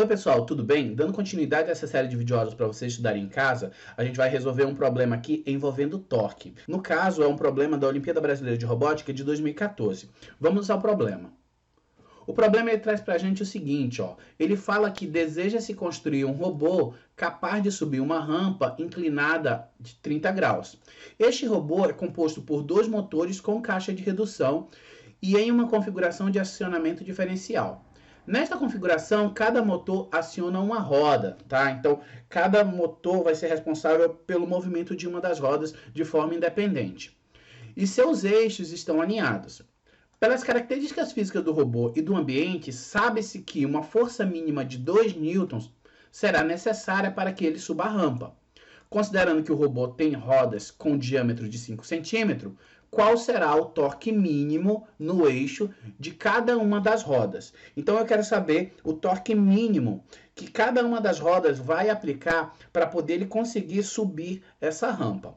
Oi pessoal, tudo bem? Dando continuidade a essa série de videoaulas para vocês estudarem em casa, a gente vai resolver um problema aqui envolvendo torque. No caso, é um problema da Olimpíada Brasileira de Robótica de 2014. Vamos ao problema. O problema ele traz para a gente o seguinte, ó. Ele fala que deseja-se construir um robô capaz de subir uma rampa inclinada de 30 graus. Este robô é composto por dois motores com caixa de redução e em uma configuração de acionamento diferencial. Nesta configuração, cada motor aciona uma roda, tá? Então, cada motor vai ser responsável pelo movimento de uma das rodas de forma independente. E seus eixos estão alinhados. Pelas características físicas do robô e do ambiente, sabe-se que uma força mínima de 2 newtons será necessária para que ele suba a rampa. Considerando que o robô tem rodas com diâmetro de 5 centímetros, qual será o torque mínimo no eixo de cada uma das rodas? Então eu quero saber o torque mínimo que cada uma das rodas vai aplicar para poder ele conseguir subir essa rampa.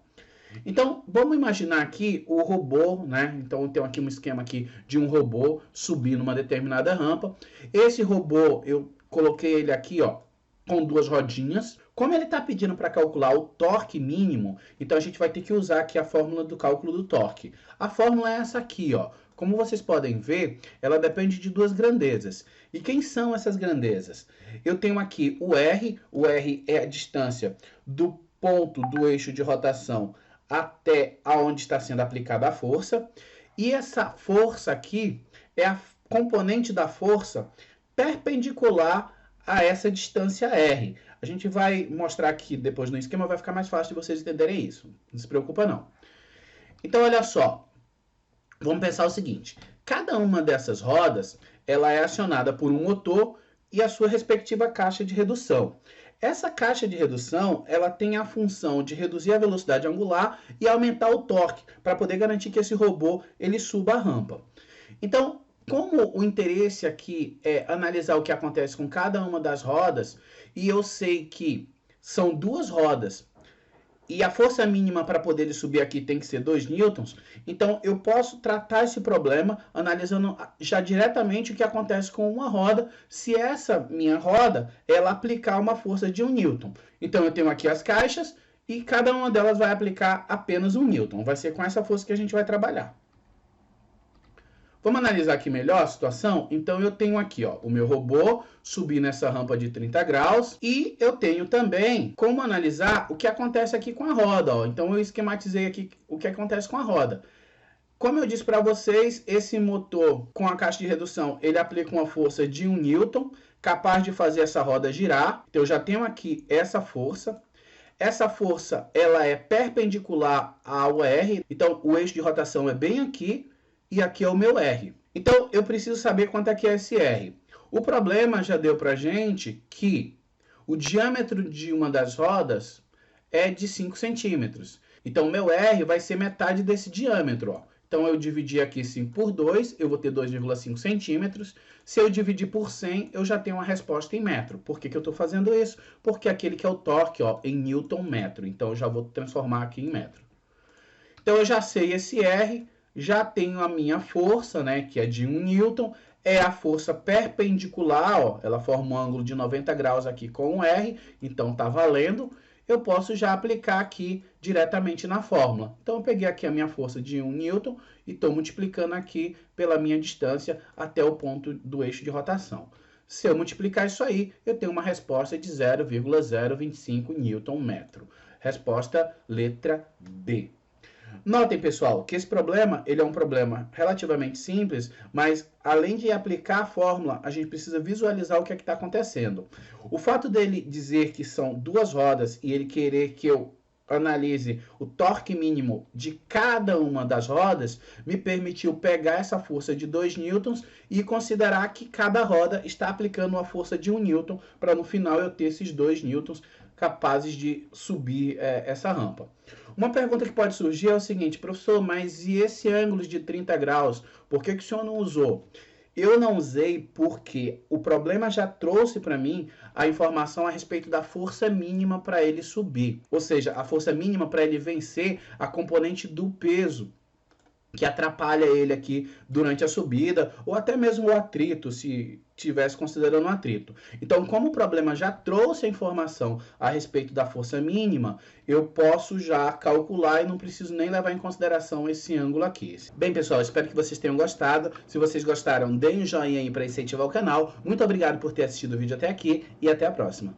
Então, vamos imaginar aqui o robô, né? Então, eu tenho aqui um esquema aqui de um robô subir numa determinada rampa. Esse robô, eu coloquei ele aqui, ó, com duas rodinhas. Como ele está pedindo para calcular o torque mínimo, então a gente vai ter que usar aqui a fórmula do cálculo do torque. A fórmula é essa aqui, ó. Como vocês podem ver, ela depende de duas grandezas. E quem são essas grandezas? Eu tenho aqui o R é a distância do ponto do eixo de rotação até aonde está sendo aplicada a força. E essa força aqui é a componente da força perpendicular a essa distância R. A gente vai mostrar aqui depois no esquema, vai ficar mais fácil de vocês entenderem isso. Não se preocupa não. Então, olha só. Vamos pensar o seguinte. Cada uma dessas rodas, ela é acionada por um motor e a sua respectiva caixa de redução. Essa caixa de redução, ela tem a função de reduzir a velocidade angular e aumentar o torque, para poder garantir que esse robô ele suba a rampa. Então, como o interesse aqui é analisar o que acontece com cada uma das rodas, e eu sei que são duas rodas, e a força mínima para poder ele subir aqui tem que ser 2 newtons, então eu posso tratar esse problema analisando já diretamente o que acontece com uma roda, se essa minha roda, ela aplicar uma força de 1 newton. Então eu tenho aqui as caixas, e cada uma delas vai aplicar apenas 1 newton, vai ser com essa força que a gente vai trabalhar. Vamos analisar aqui melhor a situação? Então, eu tenho aqui ó, o meu robô subir nessa rampa de 30 graus e eu tenho também como analisar o que acontece aqui com a roda. Ó. Então, eu esquematizei aqui o que acontece com a roda. Como eu disse para vocês, esse motor com a caixa de redução, ele aplica uma força de 1 newton, capaz de fazer essa roda girar. Então, eu já tenho aqui essa força. Essa força ela é perpendicular ao R, então o eixo de rotação é bem aqui. E aqui é o meu R. Então, eu preciso saber quanto é que é esse R. O problema já deu para a gente que o diâmetro de uma das rodas é de 5 centímetros. Então, o meu R vai ser metade desse diâmetro. Ó. Então, eu dividi aqui 5 por 2, eu vou ter 2,5 centímetros. Se eu dividir por 100, eu já tenho uma resposta em metro. Por que eu estou fazendo isso? Porque aquele que é o torque ó, em newton metro. Então, eu já vou transformar aqui em metro. Então, eu já sei esse R. Já tenho a minha força, né, que é de 1 newton, é a força perpendicular, ó, ela forma um ângulo de 90 graus aqui com o R, então está valendo. Eu posso já aplicar aqui diretamente na fórmula. Então, eu peguei aqui a minha força de 1 newton e estou multiplicando aqui pela minha distância até o ponto do eixo de rotação. Se eu multiplicar isso aí, eu tenho uma resposta de 0,025 newton metro. Resposta letra B. Notem, pessoal, que esse problema ele é um problema relativamente simples, mas além de aplicar a fórmula, a gente precisa visualizar o que é que está acontecendo. O fato dele dizer que são duas rodas e ele querer que eu analise o torque mínimo de cada uma das rodas, me permitiu pegar essa força de 2 newtons e considerar que cada roda está aplicando uma força de 1 newton, para no final eu ter esses 2 newtons capazes de subir essa rampa. Uma pergunta que pode surgir é o seguinte, professor, mas e esse ângulo de 30 graus? Por que o senhor não usou? Eu não usei porque o problema já trouxe para mim a informação a respeito da força mínima para ele subir. Ou seja, a força mínima para ele vencer a componente do peso. que atrapalha ele aqui durante a subida, ou até mesmo o atrito, se tivesse considerando um atrito. Então, como o problema já trouxe a informação a respeito da força mínima, eu posso já calcular e não preciso nem levar em consideração esse ângulo aqui. Bem, pessoal, espero que vocês tenham gostado. Se vocês gostaram, deem um joinha aí para incentivar o canal. Muito obrigado por ter assistido o vídeo até aqui e até a próxima.